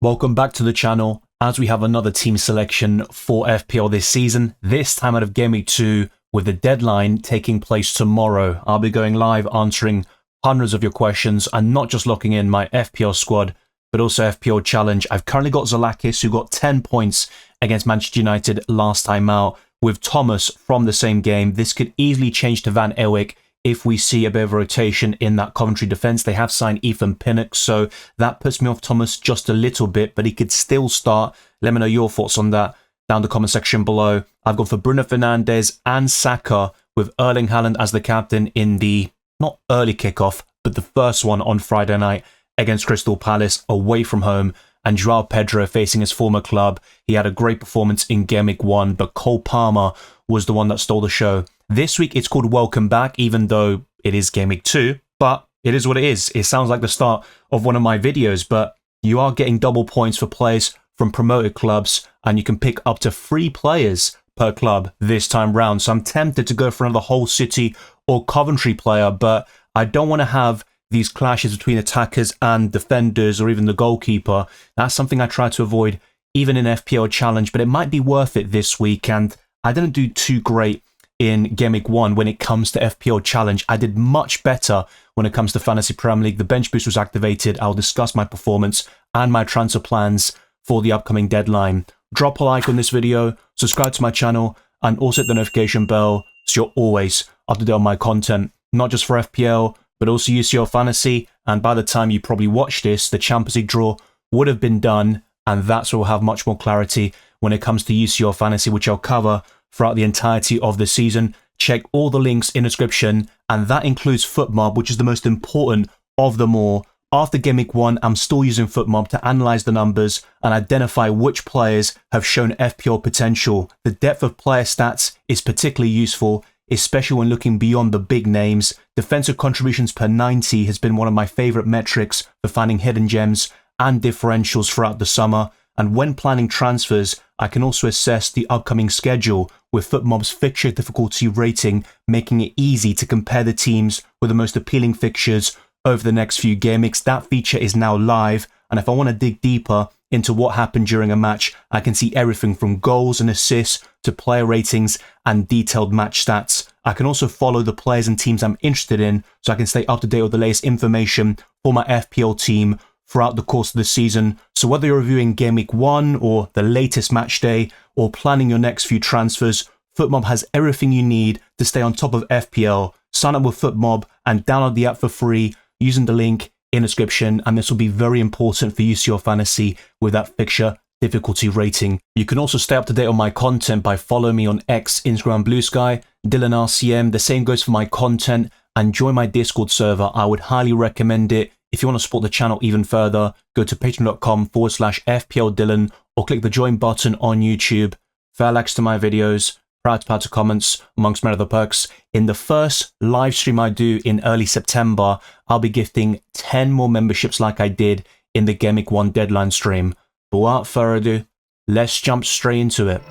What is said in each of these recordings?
Welcome back to the channel as we have another team selection for FPL this season, this time out of Game Week 2 with the deadline taking place tomorrow. I'll be going live answering hundreds of your questions and not just locking in my FPL squad but also FPL challenge. I've currently got Zalakis who got 10 points against Manchester United last time out with Thomas from the same game. This could easily change to Van Ewijk if we see a bit of a rotation in that Coventry defence. They have signed Ethan Pinnock, so that puts me off Thomas just a little bit, but he could still start. Let me know your thoughts on that down the comment section below. I've gone for Bruno Fernandes and Saka with Erling Haaland as the captain in the, not early kickoff, but the first one on Friday night against Crystal Palace away from home, and Joao Pedro facing his former club. He had a great performance in Game Week 1, but Cole Palmer was the one that stole the show. This week it's called Welcome Back, even though it is Game Week 2, but it is what it is. It sounds like the start of one of my videos, but you are getting double points for players from promoted clubs, and you can pick up to 3 players per club this time round. So I'm tempted to go for another Hull City or Coventry player, but I don't want to have these clashes between attackers and defenders or even the goalkeeper. That's something I try to avoid even in FPL Challenge, but it might be worth it this week, and I didn't do too great in Game Week 1 when it comes to FPL Challenge. I did much better when it comes to Fantasy Premier League. The bench boost was activated. I'll discuss my performance and my transfer plans for the upcoming deadline. Drop a like on this video, subscribe to my channel, and also hit the notification bell so you're always up to date on my content, not just for FPL, but also UCL Fantasy. And by the time you probably watch this, the Champions League draw would have been done, and that's where we'll have much more clarity when it comes to UCL Fantasy, which I'll cover throughout the entirety of the season. Check all the links in the description, and that includes FotMob, which is the most important of them all. After Game Week 1, I'm still using FotMob to analyse the numbers and identify which players have shown FPL potential. The depth of player stats is particularly useful, especially when looking beyond the big names. Defensive contributions per 90 has been one of my favourite metrics for finding hidden gems and differentials throughout the summer. And when planning transfers, I can also assess the upcoming schedule with FotMob's Fixture Difficulty rating, making it easy to compare the teams with the most appealing fixtures over the next few game weeks. That feature is now live, and if I want to dig deeper into what happened during a match, I can see everything from goals and assists to player ratings and detailed match stats. I can also follow the players and teams I'm interested in, so I can stay up to date with the latest information for my FPL team throughout the course of the season. So whether you're reviewing Game Week 1 or the latest match day or planning your next few transfers, FotMob has everything you need to stay on top of FPL. Sign up with FotMob and download the app for free using the link in the description, and this will be very important for UCL Fantasy with that fixture difficulty rating. You can also stay up to date on my content by following me on X, Instagram, Blue Sky, Dylan RCM. The same goes for my content, and join my Discord server. I would highly recommend it. If you want to support the channel even further, go to patreon.com/FPL Dylan or click the join button on YouTube. Fair likes to my videos, proud to comments, amongst many other perks. In the first live stream I do in early September, I'll be gifting 10 more memberships like I did in the Game Week 1 deadline stream. But without further ado, let's jump straight into it.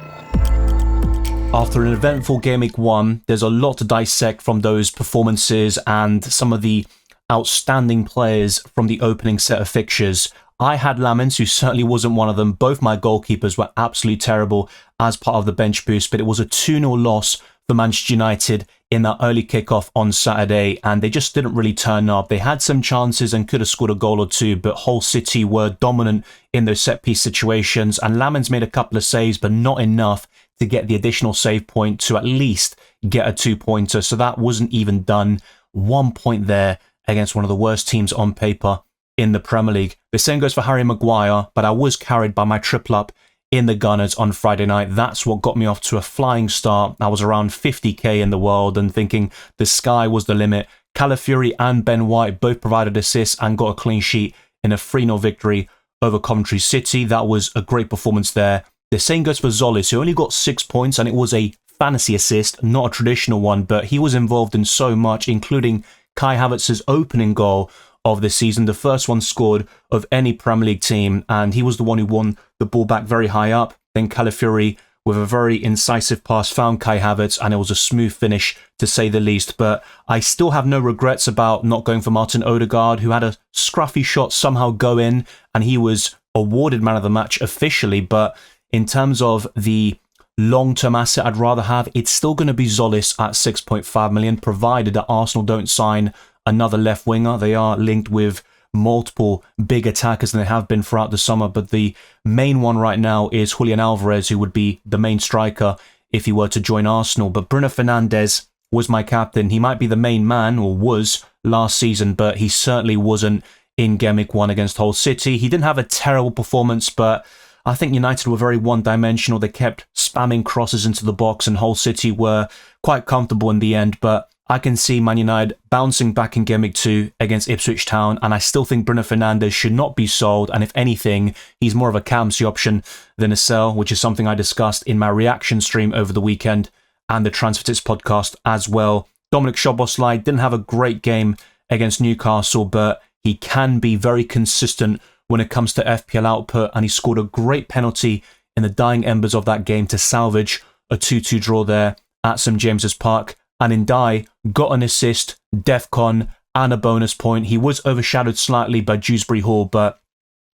After an eventful Game Week 1, there's a lot to dissect from those performances and some of the outstanding players from the opening set of fixtures. I had Lamens, who certainly wasn't one of them. Both my goalkeepers were absolutely terrible as part of the bench boost, but it was a 2-0 loss for Manchester United in that early kickoff on Saturday, and they just didn't really turn up. They had some chances and could have scored a goal or two, but Hull City were dominant in those set-piece situations, and Lamens made a couple of saves, but not enough to get the additional save point to at least get a 2-pointer, so that wasn't even done. 1 point there against one of the worst teams on paper in the Premier League. The same goes for Harry Maguire, but I was carried by my triple up in the Gunners on Friday night. That's what got me off to a flying start. I was around 50k in the world and thinking the sky was the limit. Calafiori and Ben White both provided assists and got a clean sheet in a 3-0 victory over Coventry City. That was a great performance there. The same goes for Zolis, who only got 6 points, and it was a fantasy assist, not a traditional one, but he was involved in so much, including Kai Havertz's opening goal of the season, the first one scored of any Premier League team, and he was the one who won the ball back very high up. Then Calafiori with a very incisive pass, found Kai Havertz, and it was a smooth finish to say the least. But I still have no regrets about not going for Martin Odegaard, who had a scruffy shot somehow go in, and he was awarded man of the match officially. But in terms of the long-term asset I'd rather have, it's still going to be Zolis at 6.5 million, provided that Arsenal don't sign another left winger. They are linked with multiple big attackers than they have been throughout the summer, but the main one right now is Julian Alvarez, who would be the main striker if he were to join Arsenal. But Bruno Fernandes was my captain. He might be the main man, or was last season, but he certainly wasn't in Game Week 1 against Hull City. He didn't have a terrible performance, but I think United were very one-dimensional. They kept spamming crosses into the box, and Hull City were quite comfortable in the end. But I can see Man United bouncing back in Game Week 2 against Ipswich Town, and I still think Bruno Fernandes should not be sold, and if anything, he's more of a captaincy option than a sell, which is something I discussed in my reaction stream over the weekend and the Transfer Tips podcast as well. Dominic Szoboszlai didn't have a great game against Newcastle, but he can be very consistent when it comes to FPL output, and he scored a great penalty in the dying embers of that game to salvage a 2-2 draw there at St James's Park. And Ndai got an assist, DEFCON, and a bonus point. He was overshadowed slightly by Dewsbury Hall, but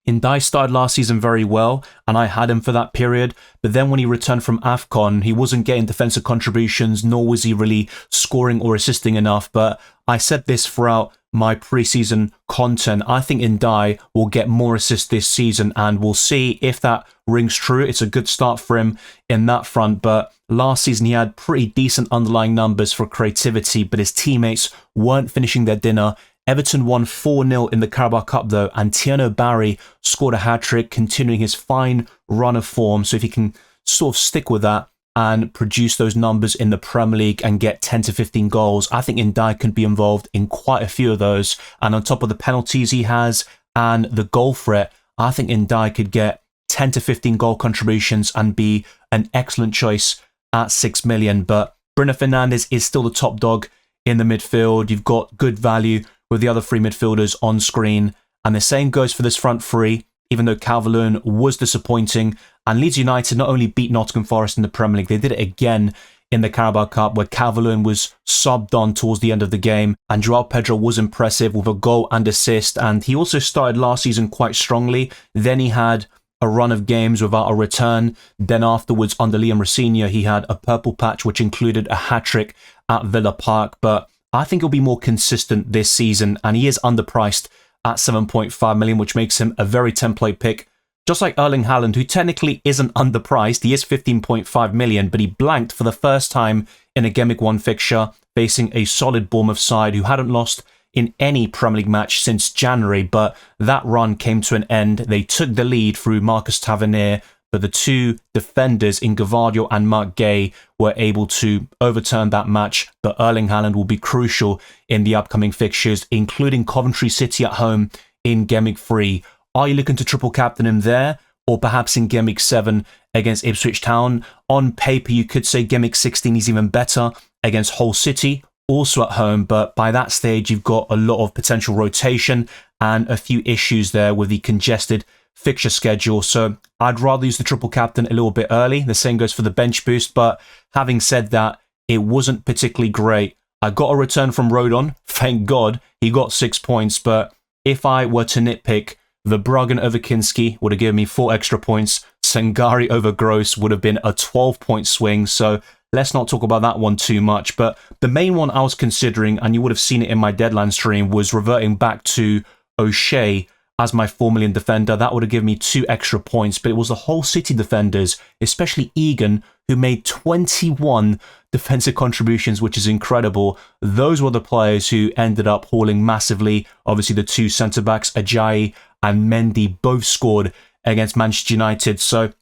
Ndai started last season very well, and I had him for that period. But then when he returned from AFCON, he wasn't getting defensive contributions, nor was he really scoring or assisting enough. But I said this throughout my preseason content. I think Ndai will get more assists this season, and we'll see if that rings true. It's a good start for him in that front, but last season he had pretty decent underlying numbers for creativity, but his teammates weren't finishing their dinner. Everton won 4-0 in the Carabao Cup though, and Thierno Barry scored a hat-trick, continuing his fine run of form. So if he can sort of stick with that and produce those numbers in the Premier League and get 10 to 15 goals, I think Ndai can be involved in quite a few of those. And on top of the penalties he has and the goal threat, I think Ndai could get 10 to 15 goal contributions and be an excellent choice at 6 million. But Bruno Fernandes is still the top dog in the midfield. You've got good value with the other three midfielders on screen. And the same goes for this front three, even though Calvert-Lewin was disappointing. And Leeds United not only beat Nottingham Forest in the Premier League, they did it again in the Carabao Cup, where Calvert-Lewin was subbed on towards the end of the game. And Joao Pedro was impressive with a goal and assist. And he also started last season quite strongly. Then he had a run of games without a return. Then afterwards, under Liam Rosenior, he had a purple patch, which included a hat-trick at Villa Park. But I think he'll be more consistent this season, and he is underpriced at 7.5 million, which makes him a very template pick. Just like Erling Haaland, who technically isn't underpriced, he is 15.5 million, but he blanked for the first time in a Game Week 1 fixture, facing a solid Bournemouth side who hadn't lost in any Premier League match since January, but that run came to an end. They took the lead through Marcus Tavernier, but the two defenders in Gvardiol and Mark Gay were able to overturn that match. But Erling Haaland will be crucial in the upcoming fixtures, including Coventry City at home in Game Week 3. Are you looking to triple captain him there, or perhaps in Game Week 7 against Ipswich Town? On paper, you could say Game Week 16 is even better against Hull City, also at home, but by that stage, you've got a lot of potential rotation and a few issues there with the congested fixture schedule. So I'd rather use the triple captain a little bit early. The same goes for the bench boost, but having said that, it wasn't particularly great. I got a return from Rodon. Thank God he got 6 points, but if I were to nitpick, Verbruggen over Kinski would have given me 4 extra points. Sangari over Gross would have been a 12-point swing, so let's not talk about that one too much. But the main one I was considering, and you would have seen it in my deadline stream, was reverting back to O'Shea as my 4 million defender. That would have given me 2 extra points, but it was the Hull City defenders, especially Egan, who made 21 defensive contributions, which is incredible. Those were the players who ended up hauling massively. Obviously, the two centre-backs, Ajayi and Mendy, both scored against Manchester United. So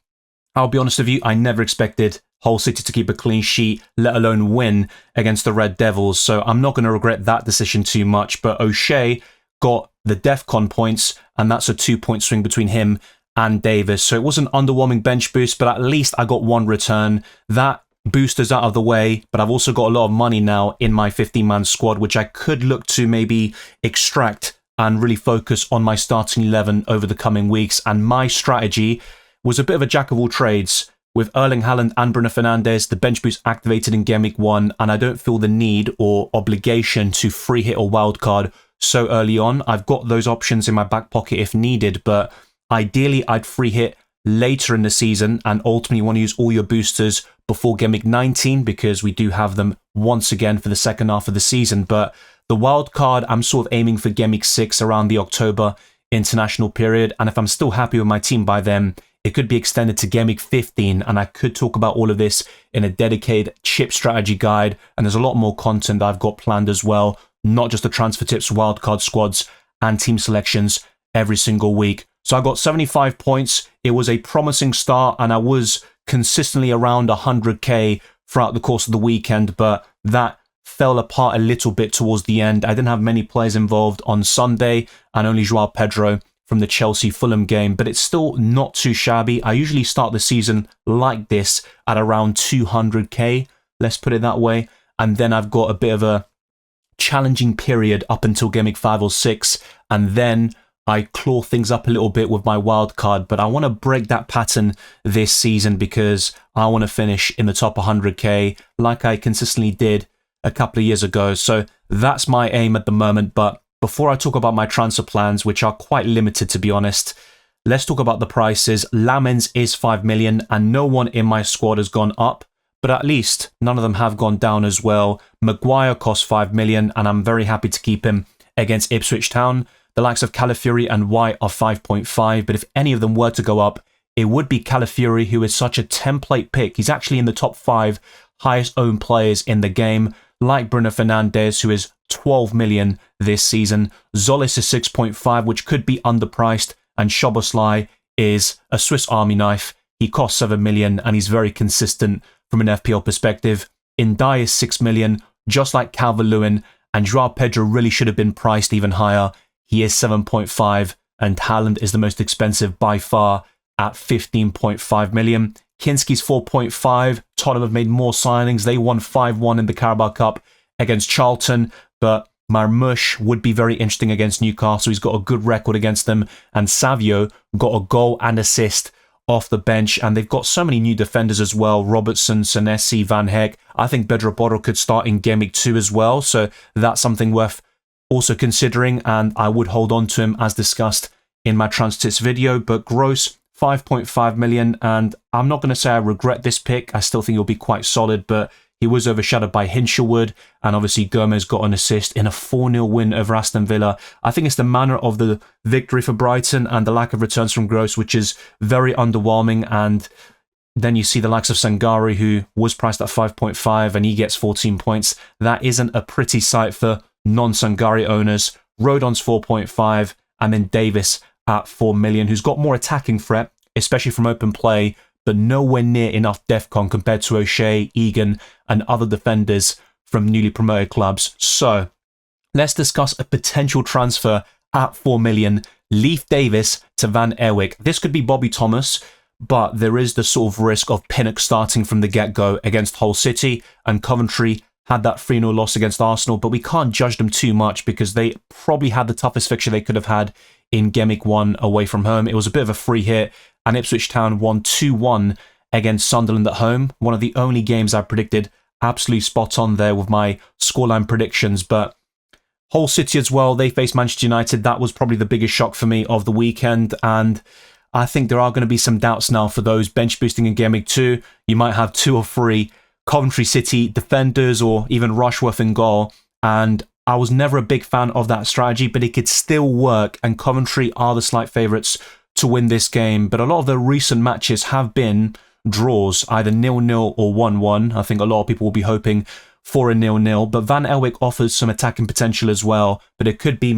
I'll be honest with you, I never expected Hull City to keep a clean sheet, let alone win against the Red Devils. So I'm not going to regret that decision too much. But O'Shea got the DEFCON points, and that's a 2-point swing between him and Davis. So it was an underwhelming bench boost, but at least I got 1 return. That booster's out of the way, but I've also got a lot of money now in my 15-man squad, which I could look to maybe extract and really focus on my starting 11 over the coming weeks. And my strategy was a bit of a jack of all trades, with Erling Haaland and Bruno Fernandes, the bench boost activated in Game Week 1, and I don't feel the need or obligation to free hit or wildcard so early on. I've got those options in my back pocket if needed, but ideally I'd free hit later in the season and ultimately want to use all your boosters before Game Week 19 because we do have them once again for the second half of the season. But the wildcard, I'm sort of aiming for Game Week 6 around the October international period, and if I'm still happy with my team by then, it could be extended to Game Week 15, and I could talk about all of this in a dedicated chip strategy guide, and there's a lot more content that I've got planned as well, not just the transfer tips, wildcard squads, and team selections every single week. So I got 75 points. It was a promising start, and I was consistently around 100k throughout the course of the weekend, but that fell apart a little bit towards the end. I didn't have many players involved on Sunday, and only Joao Pedro from the Chelsea-Fulham game, but it's still not too shabby. I usually start the season like this at around 200k, let's put it that way, and then I've got a bit of a challenging period up until Game Week 5 or 6, and then I claw things up a little bit with my wild card, but I want to break that pattern this season because I want to finish in the top 100k like I consistently did a couple of years ago. So that's my aim at the moment. But before I talk about my transfer plans, which are quite limited to be honest, let's talk about the prices. Lamens is 5 million and no one in my squad has gone up, but at least none of them have gone down as well. Maguire costs 5 million and I'm very happy to keep him against Ipswich Town. The likes of Calafiori and White are 5.5, but if any of them were to go up, it would be Calafiori, who is such a template pick. He's actually in the top 5 highest owned players in the game, like Bruno Fernandes, who is 12 million this season. Zolis is 6.5, which could be underpriced, and Szoboszlai is a Swiss Army knife. He costs 7 million, and he's very consistent from an FPL perspective. Indai is 6 million, just like Calvert-Lewin, and Joao Pedro really should have been priced even higher. He is 7.5, and Haaland is the most expensive by far at 15.5 million. Kinski's 4.5. Tottenham have made more signings. They won 5-1 in the Carabao Cup against Charlton, but Marmoush would be very interesting against Newcastle. He's got a good record against them, and Savio got a goal and assist off the bench, and they've got so many new defenders as well. Robertson, Senesi, Van Heck. I think Bedro could start in Game Week 2 as well, so that's something worth also considering, and I would hold on to him as discussed in my Transtits video. But gross 5.5 million, and I'm not going to say I regret this pick. I still think he'll be quite solid, but he was overshadowed by Hinshelwood, and obviously Gomez got an assist in a 4-0 win over Aston Villa. I think it's the manner of the victory for Brighton and the lack of returns from gross, which is very underwhelming. And then you see the likes of Sangari, who was priced at 5.5, and he gets 14 points. That isn't a pretty sight for non-Sangari owners. Rodon's 4.5, and then Davis at 4 million, who's got more attacking threat, especially from open play, but nowhere near enough DEFCON compared to O'Shea, Egan, and other defenders from newly promoted clubs. So let's discuss a potential transfer at 4 million. Leif Davis to Van Ewijk. This could be Bobby Thomas, but there is the sort of risk of Pinnock starting from the get-go against Hull City, and Coventry had that 3-0 loss against Arsenal, but we can't judge them too much because they probably had the toughest fixture they could have had in Game Week 1 away from home. It was a bit of a free hit, and Ipswich Town won 2-1 against Sunderland at home. One of the only games I predicted absolutely spot on there with my scoreline predictions. But Hull City as well, they faced Manchester United. That was probably the biggest shock for me of the weekend, and I think there are going to be some doubts now for those bench boosting in Game Week 2. You might have 2 or 3 Coventry City defenders or even Rushworth in goal, and I was never a big fan of that strategy, but it could still work, and Coventry are the slight favourites to win this game. But a lot of the recent matches have been draws, either 0-0 or 1-1. I think a lot of people will be hoping for a 0-0, but Van Ewijk offers some attacking potential as well, but it could be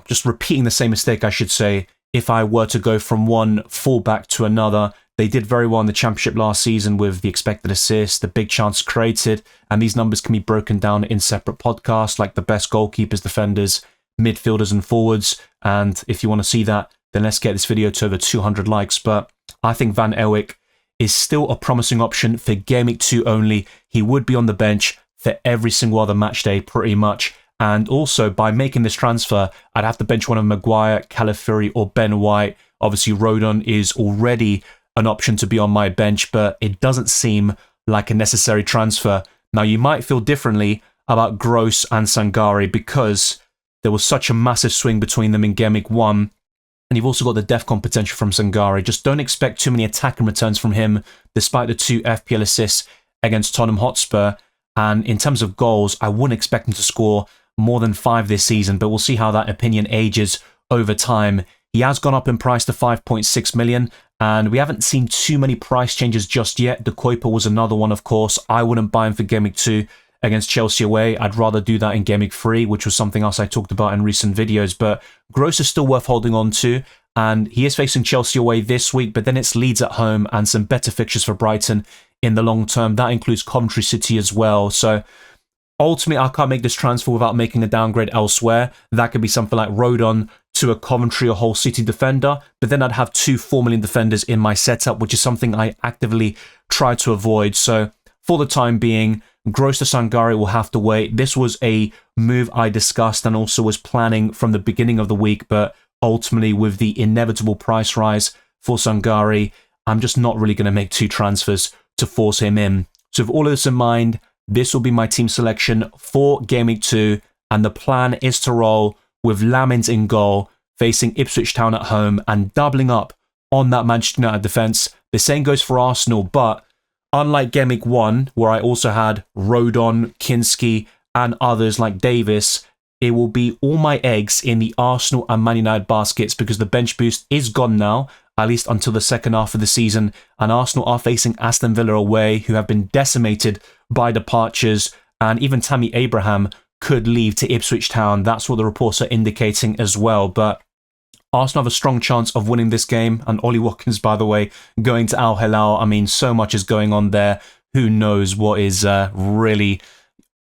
just repeating the same mistake, I should say, if I were to go from one fullback to another. They did very well in the Championship last season with the expected assists, the big chance created, and these numbers can be broken down in separate podcasts, like the best goalkeepers, defenders, midfielders and forwards. And if you want to see that, then let's get this video to over 200 likes. But I think Van Ewijk is still a promising option for Game Week 2 only. He would be on the bench for every single other match day pretty much. And also, by making this transfer, I'd have to bench one of Maguire, Calafiori or Ben White. Obviously, Rodon is already an option to be on my bench, but it doesn't seem like a necessary transfer. Now, you might feel differently about Gross and Sangare because there was such a massive swing between them in Gameweek 1, and you've also got the DEFCON potential from Sangare. Just don't expect too many attacking returns from him, despite the 2 FPL assists against Tottenham Hotspur. And in terms of goals, I wouldn't expect him to score more than 5 this season, but we'll see how that opinion ages over time. He has gone up in price to 5.6 million, and we haven't seen too many price changes just yet. De Kuiper was another one, of course. I wouldn't buy him for Gameweek 2 against Chelsea away. I'd rather do that in Gameweek 3, which was something else I talked about in recent videos. But Gross is still worth holding on to, and he is facing Chelsea away this week, but then it's Leeds at home and some better fixtures for Brighton in the long term. That includes Coventry City as well. So ultimately, I can't make this transfer without making a downgrade elsewhere. That could be something like Rodon to a Coventry or Hull City defender, but then I'd have 2 4 million defenders in my setup, which is something I actively try to avoid. So for the time being, Gross to Sangare will have to wait. This was a move I discussed and also was planning from the beginning of the week, but ultimately with the inevitable price rise for Sangare, I'm just not really going to make 2 transfers to force him in. So with all of this in mind, this will be my team selection for Gameweek 2, and the plan is to roll with Lamins in goal, facing Ipswich Town at home and doubling up on that Manchester United defence. The same goes for Arsenal, but unlike Gameweek 1, where I also had Rodon, Kinski, and others like Davis, it will be all my eggs in the Arsenal and Man United baskets because the bench boost is gone now, at least until the second half of the season, and Arsenal are facing Aston Villa away, who have been decimated by departures, and even Tammy Abraham could leave to Ipswich Town. That's what the reports are indicating as well, but Arsenal have a strong chance of winning this game, and Ollie Watkins, by the way, going to Al Hilal. I mean, so much is going on there. Who knows what is really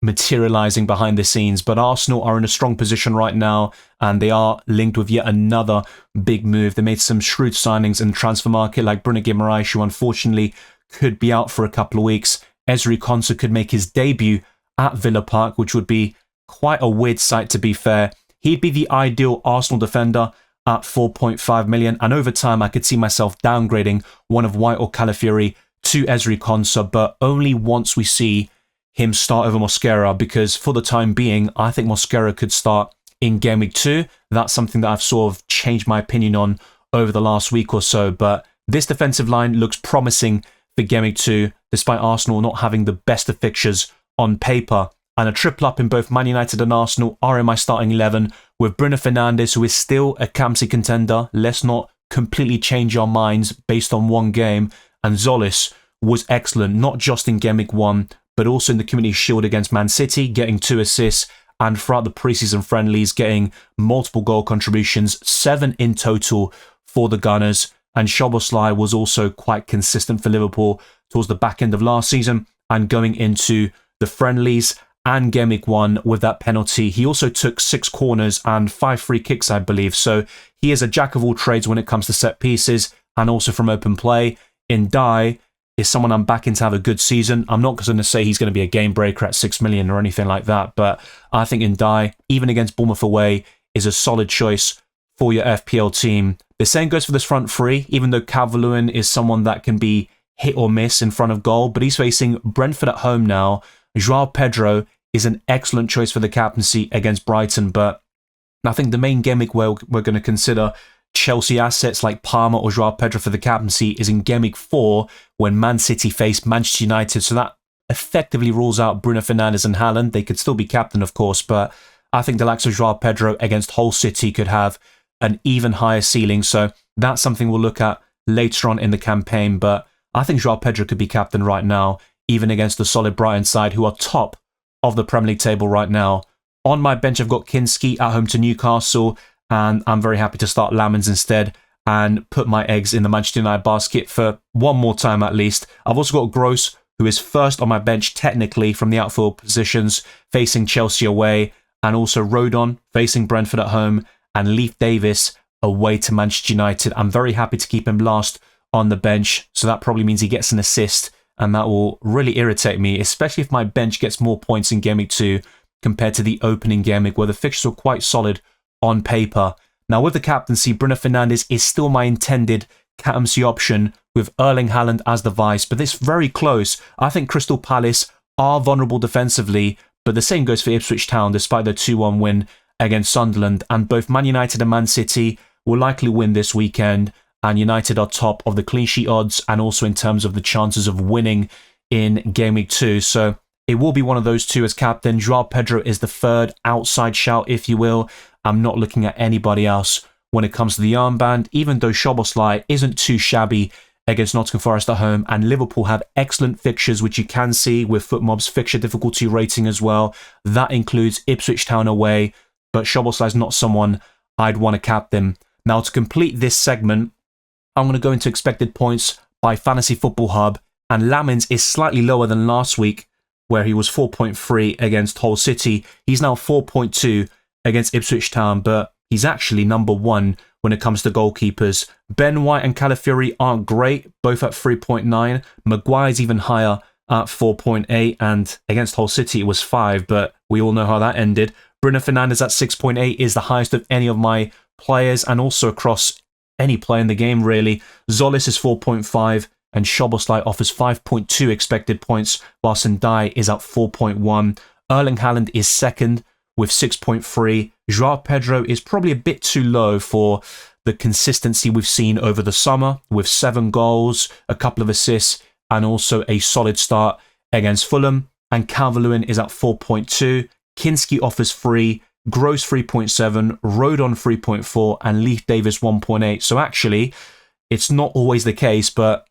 materializing behind the scenes, but Arsenal are in a strong position right now, and they are linked with yet another big move. They made some shrewd signings in the transfer market, like Bruno Guimaraes, who unfortunately could be out for a couple of weeks. Ezri Konsa could make his debut at Villa Park, which would be quite a weird sight, to be fair. He'd be the ideal Arsenal defender at 4.5 million, and over time I could see myself downgrading one of White or Calafiori to Ezri Konsa, but only once we see him start over Mosquera, because for the time being, I think Mosquera could start in Gameweek 2. That's something that I've sort of changed my opinion on over the last week or so, but this defensive line looks promising for Gameweek 2, despite Arsenal not having the best of fixtures on paper. And a triple up in both Man United and Arsenal are in my starting 11, with Bruno Fernandes, who is still a captaincy contender. Let's not completely change our minds based on one game. And Zolis was excellent, not just in Gameweek 1, but also in the Community Shield against Man City, getting 2 assists, and throughout the preseason friendlies, getting multiple goal contributions, 7 in total for the Gunners. And Szoboszlai was also quite consistent for Liverpool towards the back end of last season and going into the friendlies and Gameweek 1 with that penalty. He also took 6 corners and 5 free kicks, I believe. So he is a jack of all trades when it comes to set pieces and also from open play. Ndai is someone I'm backing to have a good season. I'm not going to say he's going to be a game breaker at 6 million or anything like that, but I think Ndai, even against Bournemouth away, is a solid choice for your FPL team. The same goes for this front three, even though Calvert-Lewin is someone that can be hit or miss in front of goal, but he's facing Brentford at home now. João Pedro is an excellent choice for the captaincy against Brighton, but I think the main Gameweek where we're going to consider Chelsea assets like Palmer or João Pedro for the captaincy is in Gameweek 4 when Man City face Manchester United, so that effectively rules out Bruno Fernandes and Haaland. They could still be captain, of course, but I think the likes of João Pedro against Hull City could have an even higher ceiling, so that's something we'll look at later on in the campaign, but I think João Pedro could be captain right now, even against the solid Brighton side, who are top of the Premier League table right now. On my bench, I've got Kinski at home to Newcastle, and I'm very happy to start Lamins instead and put my eggs in the Manchester United basket for one more time at least. I've also got Gross, who is first on my bench technically from the outfield positions, facing Chelsea away, and also Rodon facing Brentford at home, and Leif Davis away to Manchester United. I'm very happy to keep him last on the bench, so that probably means he gets an assist, and that will really irritate me, especially if my bench gets more points in Gameweek 2 compared to the opening Gameweek, where the fixtures were quite solid on paper. Now, with the captaincy, Bruno Fernandes is still my intended captaincy option with Erling Haaland as the vice, but it's very close. I think Crystal Palace are vulnerable defensively, but the same goes for Ipswich Town despite their 2-1 win against Sunderland, and both Man United and Man City will likely win this weekend, and United are top of the clean sheet odds and also in terms of the chances of winning in Game Week 2. So it will be one of those two as captain. Joao Pedro is the third outside shout, if you will. I'm not looking at anybody else when it comes to the armband, even though Szoboszlai isn't too shabby against Nottingham Forest at home, and Liverpool have excellent fixtures, which you can see with FotMob's fixture difficulty rating as well. That includes Ipswich Town away, but Szoboszlai is not someone I'd want to captain. Now, to complete this segment, I'm going to go into expected points by Fantasy Football Hub, and Lamins is slightly lower than last week, where he was 4.3 against Hull City. He's now 4.2 against Ipswich Town, but he's actually number 1 when it comes to goalkeepers. Ben White and Calafiori aren't great, both at 3.9. Maguire's even higher at 4.8, and against Hull City it was 5, but we all know how that ended. Bruno Fernandes at 6.8 is the highest of any of my players, and also across any player in the game, really. Zolis is 4.5, and Szoboszlai offers 5.2 expected points, whilst Ndai is at 4.1. Erling Haaland is second with 6.3. Joao Pedro is probably a bit too low for the consistency we've seen over the summer, with 7 goals, a couple of assists, and also a solid start against Fulham. And Calvert-Lewin is at 4.2. Kinski offers 3, Gross 3.7, Rodon 3.4, and Leif Davis 1.8. So actually, it's not always the case, but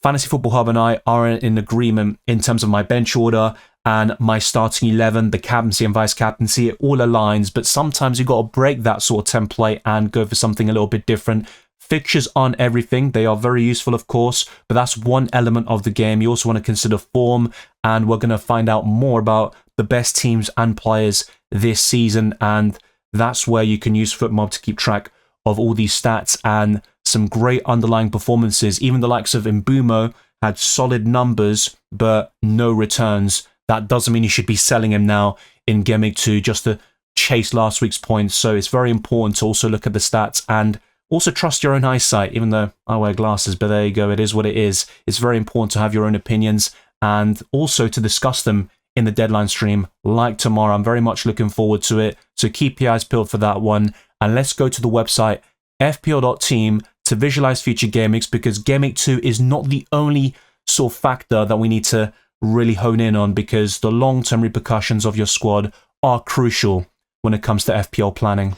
Fantasy Football Hub and I are in agreement in terms of my bench order and my starting 11, the captaincy and vice-captaincy. It all aligns, but sometimes you've got to break that sort of template and go for something a little bit different. Fixtures aren't everything. They are very useful, of course, but that's one element of the game. You also want to consider form, and we're going to find out more about the best teams and players this season, and that's where you can use FotMob to keep track of all these stats and some great underlying performances. Even the likes of Mbumo had solid numbers, but no returns. That doesn't mean you should be selling him now in Game Week 2 just to chase last week's points. So it's very important to also look at the stats and also trust your own eyesight, even though I wear glasses, but there you go, it is what it is. It's very important to have your own opinions and also to discuss them in the deadline stream like tomorrow. I'm very much looking forward to it, so keep your eyes peeled for that one. And let's go to the website FPL.team to visualize future game weeks, because Game Week 2 is not the only sort of factor that we need to really hone in on, because the long-term repercussions of your squad are crucial when it comes to FPL planning.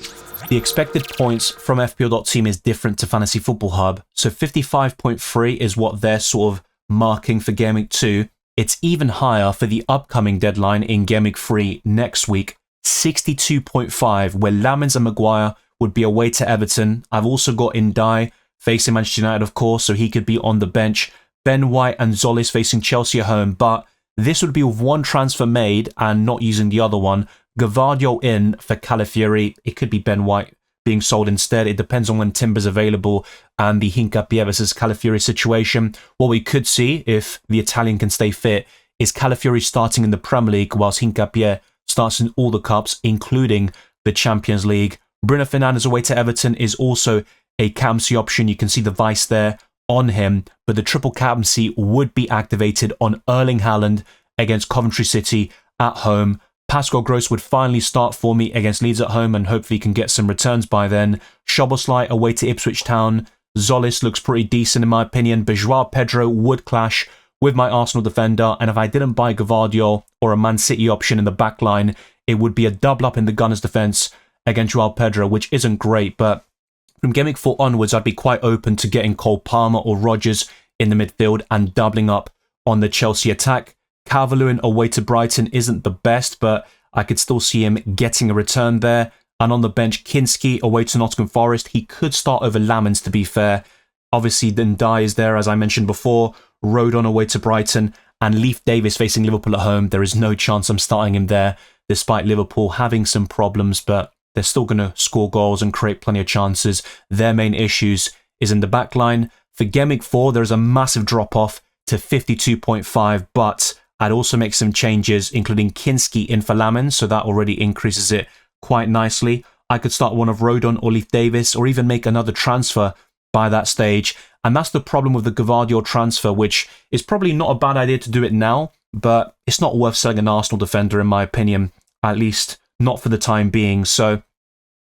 The expected points from FPL.team is different to Fantasy Football Hub. So 55.3 is what they're sort of marking for Game Week 2. It's even higher for the upcoming deadline in Game Week 3 next week, 62.5, where Lamins and Maguire would be away to Everton. I've also got Ndai facing Manchester United, of course, so he could be on the bench. Ben White and Zolis facing Chelsea at home, but this would be with one transfer made and not using the other one. Gvardiol in for Calafiori. It could be Ben White being sold instead. It depends on when Timber's available and the Hincapié versus Calafiori situation. What we could see, if the Italian can stay fit, is Calafiori starting in the Premier League whilst Hincapié starts in all the cups, including the Champions League. Bruno Fernandes away to Everton is also a captaincy option. You can see the vice there on him, but the triple captaincy would be activated on Erling Haaland against Coventry City at home. Pascal Gross would finally start for me against Leeds at home and hopefully can get some returns by then. Szoboszlai away to Ipswich Town. Zolis looks pretty decent in my opinion, but Joao Pedro would clash with my Arsenal defender, and if I didn't buy Gvardiol or a Man City option in the back line, it would be a double up in the Gunners defence against Joao Pedro, which isn't great, but from Game Week 4 onwards, I'd be quite open to getting Cole Palmer or Rodgers in the midfield and doubling up on the Chelsea attack. Calvert-Lewin away to Brighton isn't the best, but I could still see him getting a return there. And on the bench, Kinski away to Nottingham Forest. He could start over Lamins, to be fair. Obviously, Ndai is there, as I mentioned before. Rodon away to Brighton. And Leif Davis facing Liverpool at home. There is no chance I'm starting him there, despite Liverpool having some problems, but they're still going to score goals and create plenty of chances. Their main issues is in the back line. For Game Week 4, there's a massive drop-off to 52.5, but I'd also make some changes, including Kinski in for Lamins, so that already increases it quite nicely. I could start one of Rodon or Leif Davis, or even make another transfer by that stage. And that's the problem with the Gvardiol transfer, which is probably not a bad idea to do it now, but it's not worth selling an Arsenal defender in my opinion, at least not for the time being. So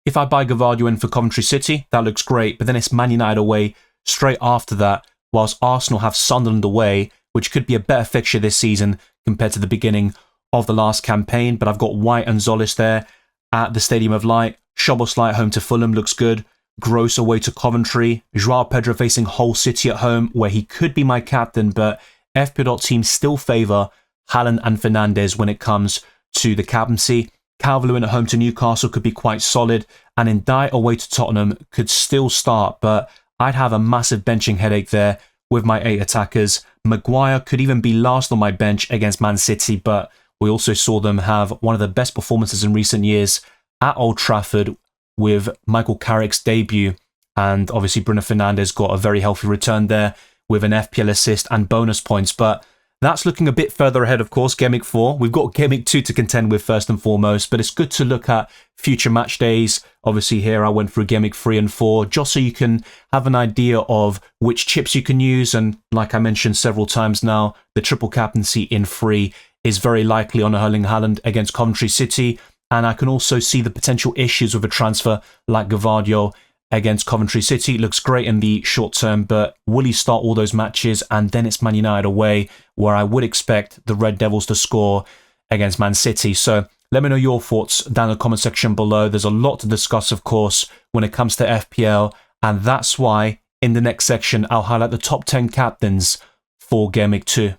if I buy Gvardiol in for Coventry City, that looks great, but then it's Man United away straight after that, whilst Arsenal have Sunderland away, which could be a better fixture this season compared to the beginning of the last campaign. But I've got White and Zolis there at the Stadium of Light. Szoboszlai at home to Fulham looks good. Gross away to Coventry. João Pedro facing Hull City at home, where he could be my captain, but FPL Team still favour Haaland and Fernandes when it comes to the captaincy. Calvert-Lewin at home to Newcastle could be quite solid, and Ndiaye away to Tottenham could still start, but I'd have a massive benching headache there with my 8 attackers. Maguire could even be last on my bench against Man City, but we also saw them have one of the best performances in recent years at Old Trafford with Michael Carrick's debut, and obviously Bruno Fernandes got a very healthy return there with an FPL assist and bonus points, but that's looking a bit further ahead, of course. Game Week 4. We've got Game Week 2 to contend with first and foremost, but it's good to look at future match days. Obviously here I went through Game Week 3 and 4, just so you can have an idea of which chips you can use, and like I mentioned several times now, the triple captaincy in 3 is very likely on Erling Haaland against Coventry City, and I can also see the potential issues with a transfer like Gvardiol against Coventry City. It looks great in the short term, but will he start all those matches? And then it's Man United away, where I would expect the Red Devils to score against Man City. So let me know your thoughts down in the comment section below. There's a lot to discuss, of course, when it comes to FPL, and that's why in the next section I'll highlight the top 10 captains for Game Week 2.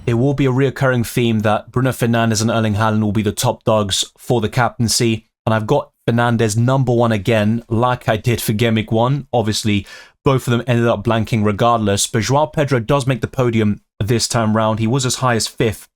It will be a reoccurring theme that Bruno Fernandes and Erling Haaland will be the top dogs for the captaincy, and I've got Fernandes number 1 again, like I did for Game Week 1. Obviously, both of them ended up blanking regardless, but João Pedro does make the podium this time round. He was as high as 5th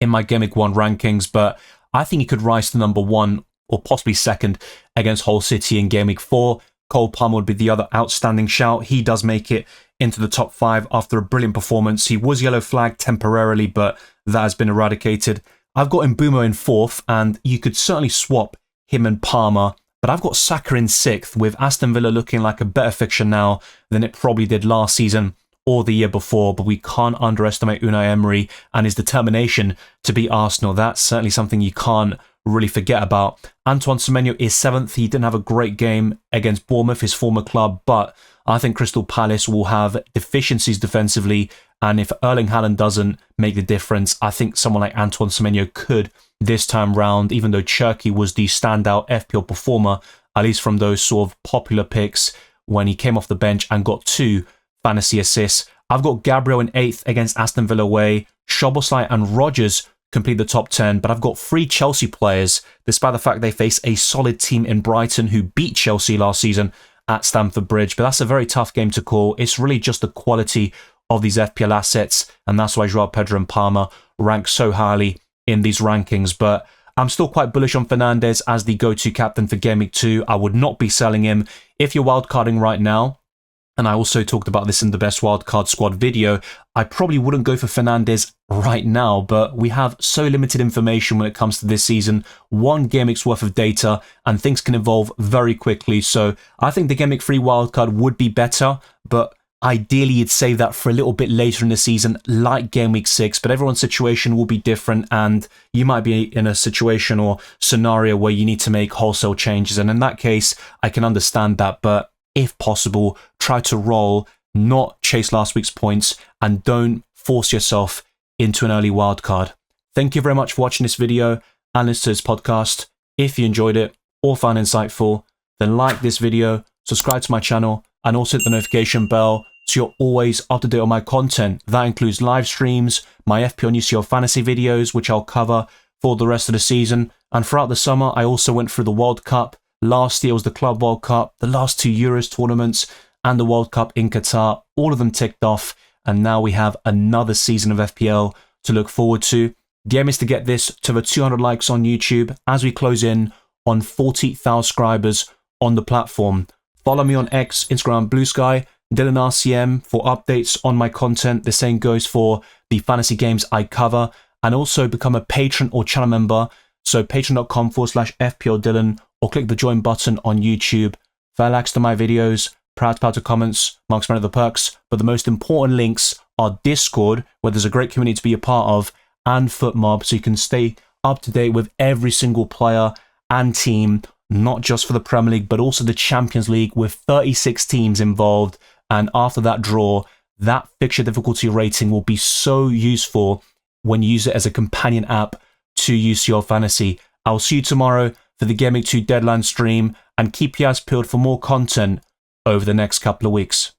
in my Game Week 1 rankings, but I think he could rise to number 1 or possibly 2nd against Hull City in Game Week 4. Cole Palmer would be the other outstanding shout. He does make it into the top 5 after a brilliant performance. He was yellow flagged temporarily, but that has been eradicated. I've got Mbeumo in 4th, and you could certainly swap him and Palmer, but I've got Saka in 6th, with Aston Villa looking like a better fixture now than it probably did last season or the year before, but we can't underestimate Unai Emery and his determination to beat Arsenal. That's certainly something you can't really forget about. Antoine Semenyo is 7th. He didn't have a great game against Bournemouth, his former club, but I think Crystal Palace will have deficiencies defensively, and if Erling Haaland doesn't make the difference, I think someone like Antoine Semenyo could this time round, even though Cherki was the standout FPL performer, at least from those sort of popular picks when he came off the bench and got 2 fantasy assists. I've got Gabriel in 8th against Aston Villa away. Szoboszlai and Rodgers complete the top 10, but I've got 3 Chelsea players, despite the fact they face a solid team in Brighton who beat Chelsea last season at Stamford Bridge, but that's a very tough game to call. It's really just the quality of these FPL assets, and that's why João Pedro and Palmer rank so highly in these rankings. But I'm still quite bullish on Fernandes as the go-to captain for Game Week 2. I would not be selling him. If you're wildcarding right now, and I also talked about this in the Best Wildcard Squad video, I probably wouldn't go for Fernandes right now, but we have so limited information when it comes to this season, 1 Game Week's worth of data, and things can evolve very quickly. So I think the Game Week 3 wildcard would be better, but ideally you'd save that for a little bit later in the season, like Game Week 6, but everyone's situation will be different, and you might be in a situation or scenario where you need to make wholesale changes, and in that case, I can understand that, but if possible, try to roll, not chase last week's points, and don't force yourself into an early wildcard. Thank you very much for watching this video and listening to this podcast. If you enjoyed it or found it insightful, then like this video, subscribe to my channel, and also hit the notification bell so you're always up to date on my content. That includes live streams, my FPL UCL fantasy videos, which I'll cover for the rest of the season. And throughout the summer, I also went through the World Cup. Last year was the Club World Cup, the last 2 Euros tournaments, and the World Cup in Qatar. All of them ticked off, and now we have another season of FPL to look forward to. The aim is to get this to the 200 likes on YouTube as we close in on 40,000 subscribers on the platform. Follow me on X, Instagram, Blue Sky, Dylan RCM for updates on my content. The same goes for the fantasy games I cover, and also become a patron or channel member. So patreon.com/FPL Dylan, or click the join button on YouTube. For links to my videos, proud to comments, amongst many other perks, but the most important links are Discord, where there's a great community to be a part of, and FotMob, so you can stay up to date with every single player and team, not just for the Premier League, but also the Champions League, with 36 teams involved. And after that draw, that fixture difficulty rating will be so useful when you use it as a companion app to UCL Fantasy. I'll see you tomorrow for the Gameweek 2 deadline stream, and keep your eyes peeled for more content over the next couple of weeks.